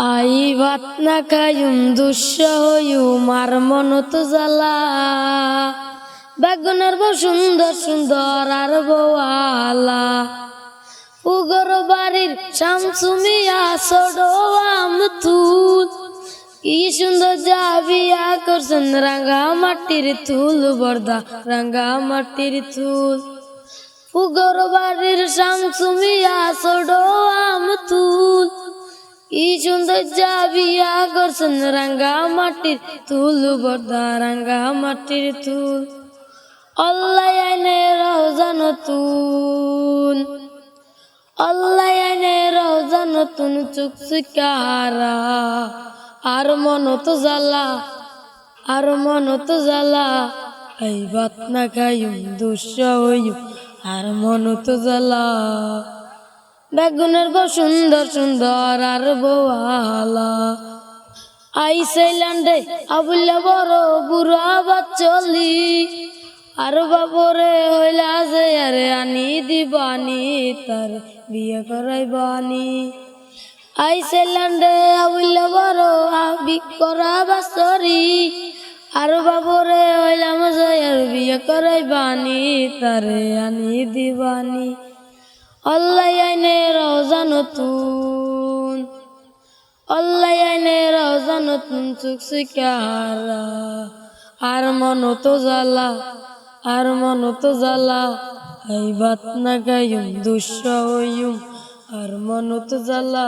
I ভাত না খাইম দুঃসহয়ুম আর মনত জ্বালা বেগুনের বউ সুন্দর সুন্দর আর বওয়ালা উগর বাড়ির শামসুমিয়া ছোড়ো আম তুল কি সুন্দর বিয়া করছেন রাঙ্গা মাটির তুল বর্দা রাঙ্গা মাটির তুল উগর বাড়ির শামসুমিয়া ছোড়ো আম তুল কি সুন্দর বিয়া করছেন রাঙ্গা মাটির তুল বর্দা রাঙ্গা মাটির তুল আল্লাহ আইনে রওজা নতুন আল্লাহ আইনে রওজা নতুন চুকচুকারা আর মন তো জ্বালা আর মন তো জ্বালা এই ভাত না খাইম দুঃসহয়ুম আর মন তো জ্বালা বেগুনের বউ সুন্দর সুন্দর আর বওয়ালা আইসাইলান্ডে আবুল্লা বড় বুড়া বাচ্চলি আর বাবরে হইলা যে আরে আনি দিবানি তার বিয়ে করাইবানি আইসাইলান্ডে আবুল্লা বড় আবি করা বাসরি আর বাবরে হইলাম যে আর বিয়ে করাইবানি তারে আনি দিবানি আল্লাহ আইনে রওজা নতুন আল্লাহ আইনে রওজা নতুন চুকচুকারা আর মন তো জ্বালা আর মন তো জ্বালা এই ভাত না খাইম দুঃসহয়ুম আর মন তো জ্বালা।